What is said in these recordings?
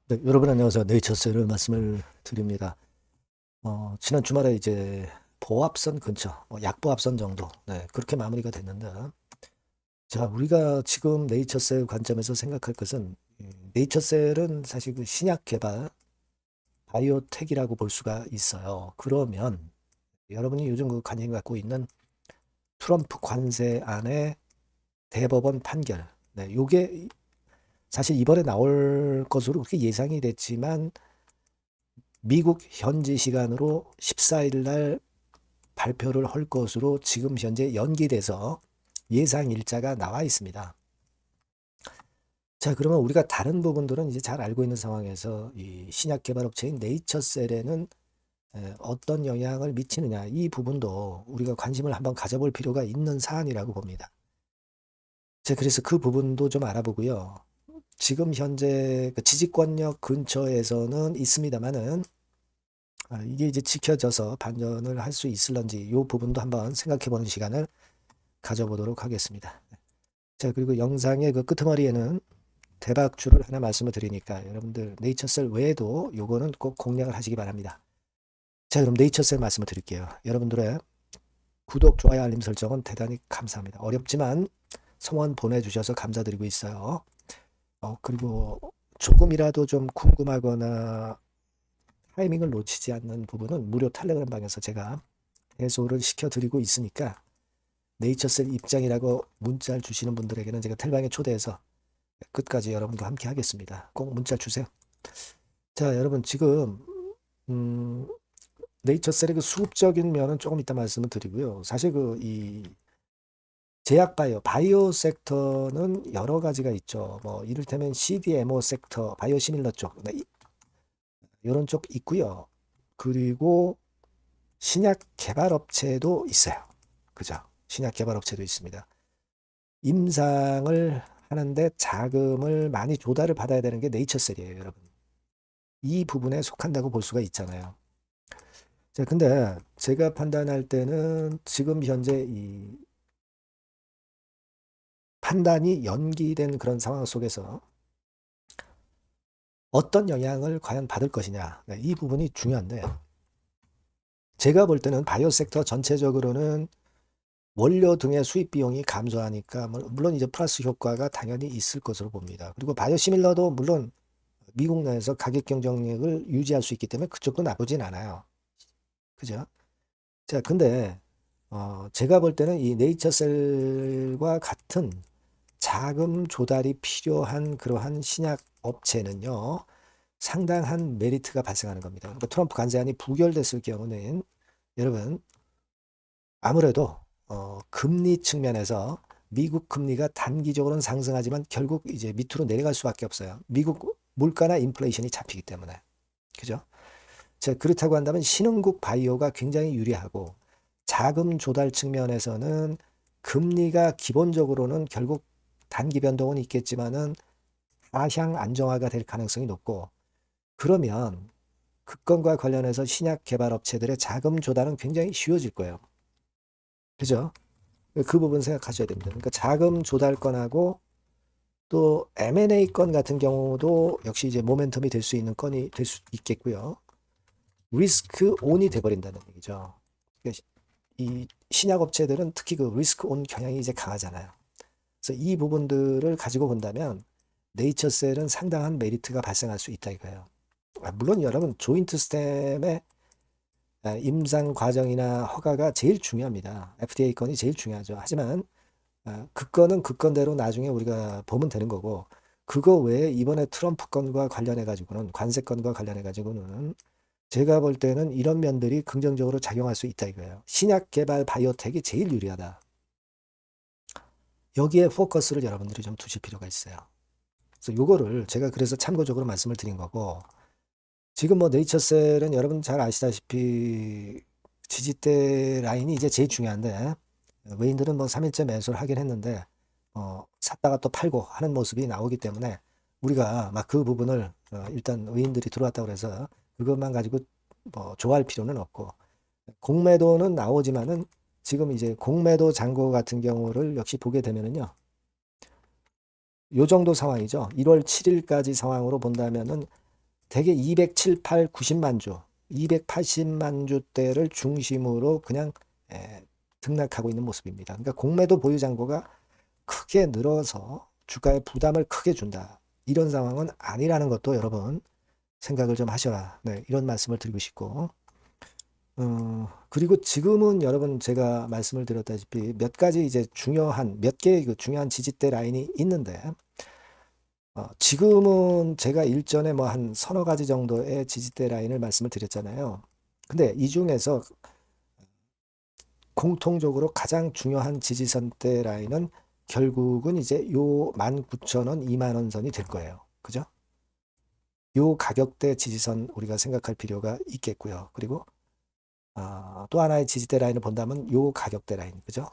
네, 여러분 안녕하세요. 네이처셀을 말씀을 드립니다. 지난 주말에 이제 보합선 근처, 약보합선 정도, 네, 그렇게 마무리가 됐는데, 자, 우리가 지금 네이처셀 관점에서 생각할 것은, 네이처셀은 사실 그 신약 개발, 바이오텍이라고 볼 수가 있어요. 그러면 여러분이 요즘 그 관심 갖고 있는 트럼프 관세안의 대법원 판결, 네, 요게 사실 이번에 나올 것으로 그렇게 예상이 됐지만, 미국 현지 시간으로 14일 날 발표를 할 것으로 지금 현재 연기돼서 예상 일자가 나와 있습니다. 자, 그러면 우리가 다른 부분들은 이제 잘 알고 있는 상황에서 이 신약 개발 업체인 네이처셀에는 어떤 영향을 미치느냐, 이 부분도 우리가 관심을 한번 가져볼 필요가 있는 사안이라고 봅니다. 자, 그래서 그 부분도 좀 알아보고요. 지금 현재 그 지지권력 근처에서는 있습니다만은 이게 이제 지켜져서 반전을 할 수 있을런지 이 부분도 한번 생각해 보는 시간을 가져보도록 하겠습니다. 자, 그리고 영상의 그 끄트머리에는 대박줄을 하나 말씀을 드리니까 여러분들 네이처셀 외에도 요거는 꼭 공략을 하시기 바랍니다. 자, 그럼 네이처셀 말씀을 드릴게요. 여러분들의 구독, 좋아요, 알림 설정은 대단히 감사합니다. 어렵지만 성원 보내주셔서 감사드리고 있어요. 그리고 조금이라도 좀 궁금하거나 타이밍을 놓치지 않는 부분은 무료 텔레그램 방에서 제가 해소를 시켜드리고 있으니까 네이처셀 입장이라고 문자를 주시는 분들에게는 제가 텔방에 초대해서 끝까지 여러분과 함께 하겠습니다. 꼭 문자 주세요. 자, 여러분 지금 음, 네이처셀의 그 수급적인 면은 조금 이따 말씀을 드리고요. 사실 그 이 제약 바이오 섹터는 여러 가지가 있죠. 뭐 이를테면 CDMO 섹터, 바이오 시밀러 쪽, 네, 이런 쪽 있고요. 그리고 신약 개발 업체도 있어요. 그죠? 신약 개발 업체도 있습니다. 임상을 하는데 자금을 많이 조달을 받아야 되는 게 네이처셀이에요, 여러분. 이 부분에 속한다고 볼 수가 있잖아요. 자, 근데 제가 판단할 때는 지금 현재 이 판단이 연기된 그런 상황 속에서 어떤 영향을 과연 받을 것이냐. 네, 이 부분이 중요한데, 제가 볼 때는 바이오 섹터 전체적으로는 원료 등의 수입 비용이 감소하니까, 물론 이제 플러스 효과가 당연히 있을 것으로 봅니다. 그리고 바이오 시밀러도 물론 미국 내에서 가격 경쟁력을 유지할 수 있기 때문에 그쪽도 나쁘진 않아요. 그죠? 자, 근데 제가 볼 때는 이 네이처셀과 같은 자금 조달이 필요한 그러한 신약 업체는요, 상당한 메리트가 발생하는 겁니다. 그러니까 트럼프 관세안이 부결됐을 경우는 여러분 아무래도 금리 측면에서 미국 금리가 단기적으로는 상승하지만 결국 이제 밑으로 내려갈 수밖에 없어요. 미국 물가나 인플레이션이 잡히기 때문에. 그죠? 자, 그렇다고 한다면 신흥국 바이오가 굉장히 유리하고 자금 조달 측면에서는 금리가 기본적으로는 결국 단기 변동은 있겠지만은 하향 안정화가 될 가능성이 높고 그러면 그 건과 관련해서 신약 개발 업체들의 자금 조달은 굉장히 쉬워질 거예요. 그죠? 그 부분 생각하셔야 됩니다. 그러니까 자금 조달 건하고 또 M&A 건 같은 경우도 역시 이제 모멘텀이 될 수 있는 건이 될 수 있겠고요. 리스크 온이 돼버린다는 얘기죠. 그러니까 이 신약 업체들은 특히 그 리스크 온 경향이 이제 강하잖아요. 그래서 이 부분들을 가지고 본다면 네이처셀은 상당한 메리트가 발생할 수 있다 이거예요. 물론 여러분 조인트 스템의 임상 과정이나 허가가 제일 중요합니다. FDA 건이 제일 중요하죠. 하지만 그 건은 그 건대로 나중에 우리가 보면 되는 거고 그거 외에 이번에 트럼프 건과 관련해 가지고는 관세 건과 관련해 가지고는 제가 볼 때는 이런 면들이 긍정적으로 작용할 수 있다 이거예요. 신약 개발 바이오텍이 제일 유리하다. 여기에 포커스를 여러분들이 좀 두실 필요가 있어요. 그래서 요거를 제가 그래서 참고적으로 말씀을 드린 거고 지금 뭐 네이처셀은 여러분 잘 아시다시피 지지대 라인이 이제 제일 중요한데 외인들은 뭐 3일째 매수를 하긴 했는데 샀다가 또 팔고 하는 모습이 나오기 때문에 우리가 막 그 부분을 일단 외인들이 들어왔다고 해서 그것만 가지고 뭐 좋아할 필요는 없고 공매도는 나오지만은 지금 이제 공매도 잔고 같은 경우를 역시 보게 되면은요. 요 정도 상황이죠. 1월 7일까지 상황으로 본다면은 대개 207, 8, 90만 주, 280만 주대를 중심으로 그냥 등락하고 있는 모습입니다. 그러니까 공매도 보유 잔고가 크게 늘어서 주가에 부담을 크게 준다. 이런 상황은 아니라는 것도 여러분 생각을 좀 하셔라. 네, 이런 말씀을 드리고 싶고, 그리고 지금은 여러분 제가 말씀을 드렸다시피 몇 가지 이제 몇 개의 그 중요한 지지대 라인이 있는데, 지금은 제가 일전에 뭐 한 서너 가지 정도의 지지대 라인을 말씀을 드렸잖아요. 근데 이 중에서 공통적으로 가장 중요한 지지선대 라인은 결국은 이제 요 19,000원, 20,000원 선이 될 거예요. 그죠? 요 가격대 지지선 우리가 생각할 필요가 있겠고요. 그리고 또 하나의 지지대 라인을 본다면 요 가격대 라인, 그죠?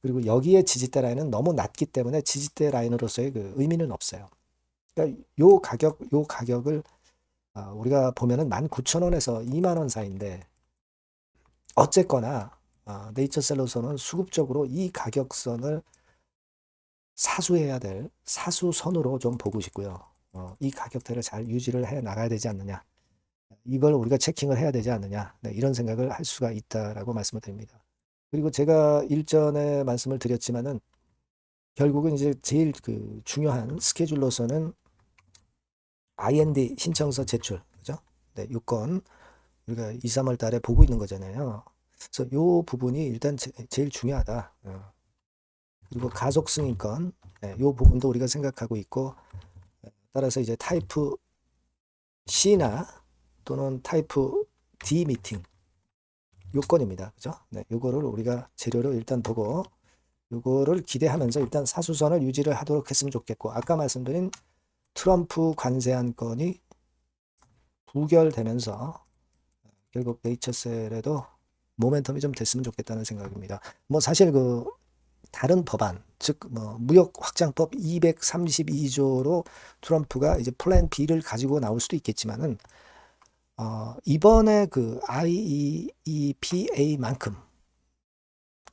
그리고 여기에 지지대 라인은 너무 낮기 때문에 지지대 라인으로서의 그 의미는 없어요. 그러니까 요 가격을 우리가 보면은 19,000원에서 20,000원 사이인데, 어쨌거나 네이처셀러서는 수급적으로 이 가격선을 사수해야 될 사수선으로 좀 보고 싶고요. 이 가격대를 잘 유지를 해 나가야 되지 않느냐. 이걸 우리가 체킹을 해야 되지 않느냐. 네, 이런 생각을 할 수가 있다라고 말씀을 드립니다. 그리고 제가 일전에 말씀을 드렸지만은 결국은 이제 제일 그 중요한 스케줄로서는 IND 신청서 제출, 그죠? 네, 요건 우리가 2, 3월 달에 보고 있는 거잖아요. 그래서 요 부분이 일단 제일 중요하다. 그리고 가속 승인권, 네, 요 부분도 우리가 생각하고 있고, 따라서 이제 타이프 C나 또는 타이프 D 미팅 요건입니다. 그죠? 네, 요거를 우리가 재료로 일단 보고 요거를 기대하면서 일단 사수선을 유지를 하도록 했으면 좋겠고, 아까 말씀드린 트럼프 관세 안건이 부결되면서 결국 네이처셀에도 모멘텀이 좀 됐으면 좋겠다는 생각입니다. 뭐 사실 그 다른 법안, 즉 뭐 무역 확장법 232조로 트럼프가 이제 플랜 B를 가지고 나올 수도 있겠지만은 이번에 그 IEEPA만큼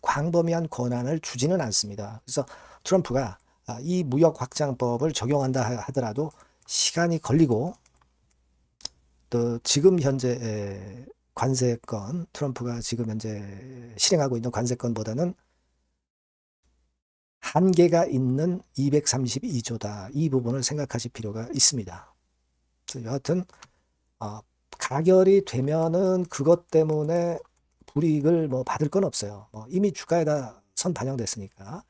광범위한 권한을 주지는 않습니다. 그래서 트럼프가 이 무역 확장법을 적용한다 하더라도 시간이 걸리고, 또 지금 현재 관세권, 트럼프가 지금 현재 실행하고 있는 관세권보다는 한계가 있는 232조다. 이 부분을 생각하실 필요가 있습니다. 여하튼 가결이 되면은 그것 때문에 불이익을 뭐 받을 건 없어요. 이미 주가에다 선 반영됐으니까.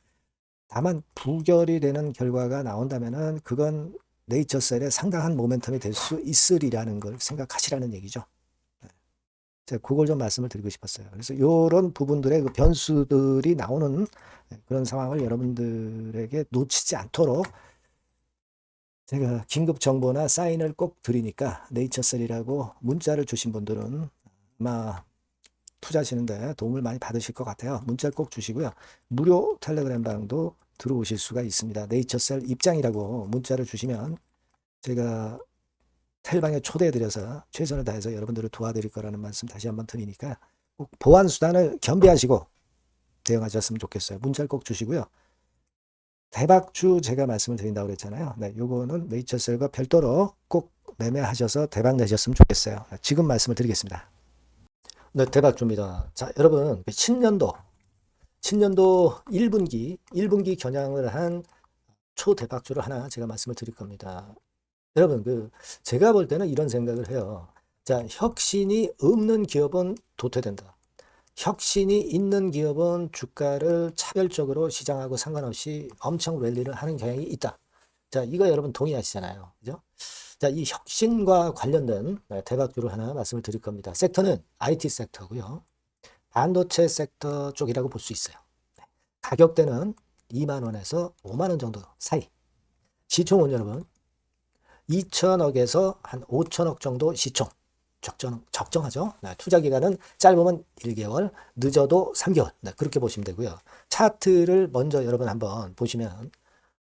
다만 부결이 되는 결과가 나온다면은 그건 네이처셀에 상당한 모멘텀이 될 수 있으리라는 걸 생각하시라는 얘기죠. 제가 그걸 좀 말씀을 드리고 싶었어요. 그래서 이런 부분들의 그 변수들이 나오는 그런 상황을 여러분들에게 놓치지 않도록 제가 긴급 정보나 사인을 꼭 드리니까, 네이처셀이라고 문자를 주신 분들은 아마 투자하시는데 도움을 많이 받으실 것 같아요. 문자 꼭 주시고요. 무료 텔레그램 방도 들어오실 수가 있습니다. 네이처셀 입장이라고 문자를 주시면 제가 텔방에 초대해드려서 최선을 다해서 여러분들을 도와드릴 거라는 말씀 다시 한번 드리니까 꼭 보안 수단을 겸비하시고 대응하셨으면 좋겠어요. 문자를 꼭 주시고요. 대박주 제가 말씀을 드린다고 그랬잖아요. 네, 요거는 네이처셀과 별도로 꼭 매매하셔서 대박 내셨으면 좋겠어요. 지금 말씀을 드리겠습니다. 네, 대박주입니다. 자, 여러분, 신년도 1분기 겨냥을 한 초대박주를 하나 제가 말씀을 드릴 겁니다. 여러분, 제가 볼 때는 이런 생각을 해요. 자, 혁신이 없는 기업은 도태된다. 혁신이 있는 기업은 주가를 차별적으로 시장하고 상관없이 엄청 랠리를 하는 경향이 있다. 자, 이거 여러분 동의하시잖아요. 그죠? 자, 이 혁신과 관련된 대박주를 하나 말씀을 드릴 겁니다. 섹터는 IT 섹터고요. 반도체 섹터 쪽이라고 볼 수 있어요. 가격대는 2만 원에서 5만 원 정도 사이. 시총은 여러분 2천억에서 한 5천억 정도 시총. 적정하죠. 투자 기간은 짧으면 1개월, 늦어도 3개월. 그렇게 보시면 되고요. 차트를 먼저 여러분 한번 보시면,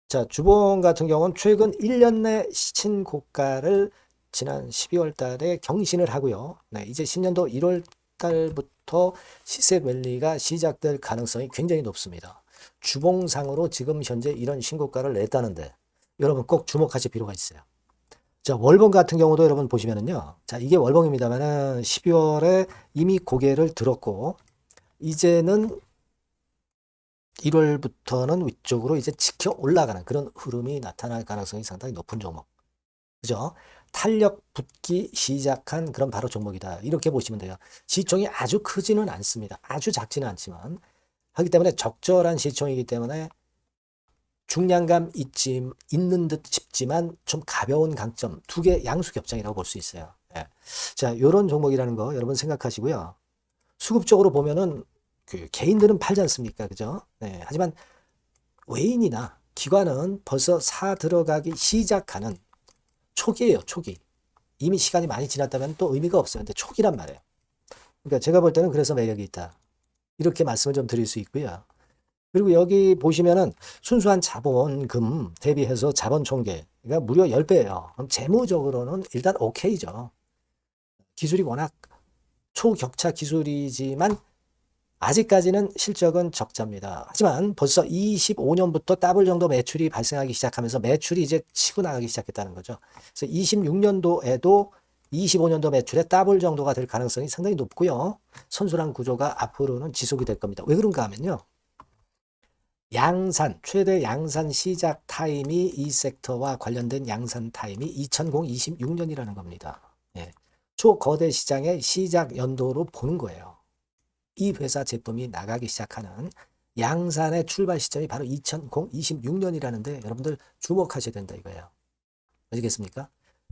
자, 주봉 같은 경우는 최근 1년 내 신고가를 지난 12월 달에 경신을 하고요. 이제 신년도 1월 달부터 시세 랠리가 시작될 가능성이 굉장히 높습니다. 주봉상으로 지금 현재 이런 신고가를 냈다는데 여러분 꼭 주목하실 필요가 있어요. 자, 월봉 같은 경우도 여러분 보시면은요. 자, 이게 월봉입니다만은 12월에 이미 고개를 들었고, 이제는 1월부터는 위쪽으로 이제 지켜 올라가는 그런 흐름이 나타날 가능성이 상당히 높은 종목. 그죠? 탄력 붙기 시작한 그런 바로 종목이다. 이렇게 보시면 돼요. 시총이 아주 크지는 않습니다. 아주 작지는 않지만. 하기 때문에 적절한 시총이기 때문에 중량감 있는 듯 싶지만 좀 가벼운 강점, 두 개 양수 겹장이라고 볼 수 있어요. 예. 자, 요런 종목이라는 거 여러분 생각하시고요. 수급적으로 보면은 그 개인들은 팔지 않습니까? 그죠? 네. 하지만 외인이나 기관은 벌써 사 들어가기 시작하는 초기예요, 초기. 이미 시간이 많이 지났다면 또 의미가 없어요. 근데 초기란 말이에요. 그러니까 제가 볼 때는 그래서 매력이 있다. 이렇게 말씀을 좀 드릴 수 있고요. 그리고 여기 보시면은 순수한 자본금 대비해서 자본 총계가 무려 10배예요. 그럼 재무적으로는 일단 오케이죠. 기술이 워낙 초격차 기술이지만 아직까지는 실적은 적자입니다. 하지만 벌써 25년부터 더블 정도 매출이 발생하기 시작하면서 매출이 이제 치고 나가기 시작했다는 거죠. 그래서 26년도에도 25년도 매출의 더블 정도가 될 가능성이 상당히 높고요. 선순환 구조가 앞으로는 지속이 될 겁니다. 왜 그런가 하면요. 양산, 최대 양산 시작 타임이 이 섹터와 관련된 양산 타임이 2026년이라는 겁니다. 예. 초거대 시장의 시작 연도로 보는 거예요. 이 회사 제품이 나가기 시작하는 양산의 출발 시점이 바로 2026년이라는데 여러분들 주목하셔야 된다 이거예요. 아시겠습니까?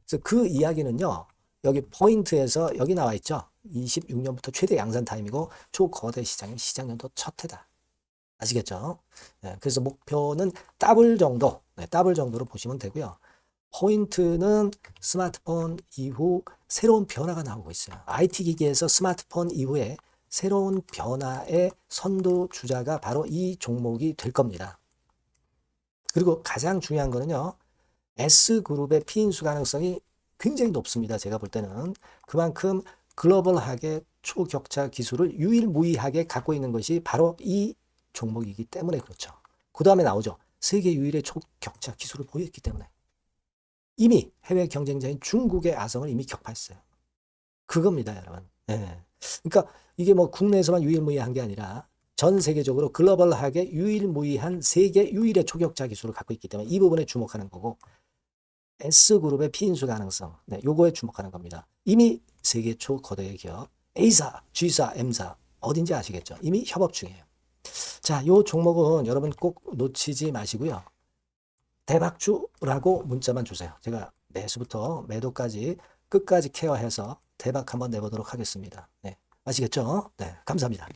그래서 그 이야기는요. 여기 포인트에서 여기 나와 있죠. 26년부터 최대 양산 타임이고 초거대 시장의 시작 연도 첫 해다. 아시겠죠? 네, 그래서 목표는 더블 정도, 네, 더블 정도로 보시면 되고요. 포인트는 스마트폰 이후 새로운 변화가 나오고 있어요. IT 기기에서 스마트폰 이후에 새로운 변화의 선두주자가 바로 이 종목이 될 겁니다. 그리고 가장 중요한 거는요. S그룹의 피인수 가능성이 굉장히 높습니다. 제가 볼 때는. 그만큼 글로벌하게 초격차 기술을 유일무이하게 갖고 있는 것이 바로 이 종목이기 때문에 그렇죠. 그 다음에 나오죠. 세계 유일의 초격차 기술을 보였기 때문에. 이미 해외 경쟁자인 중국의 아성을 이미 격파했어요. 그겁니다, 여러분. 네. 그러니까 이게 뭐 국내에서만 유일무이한 게 아니라 전 세계적으로 글로벌하게 유일무이한 세계 유일의 초격차 기술을 갖고 있기 때문에 이 부분에 주목하는 거고 S그룹의 피인수 가능성, 네, 요거에 주목하는 겁니다. 이미 세계 초거대 기업 A사, G사, M사 어딘지 아시겠죠? 이미 협업 중이에요. 자, 요 종목은 여러분 꼭 놓치지 마시고요. 대박주라고 문자만 주세요. 제가 매수부터 매도까지 끝까지 케어해서 대박 한번 내보도록 하겠습니다. 네, 아시겠죠? 네, 감사합니다.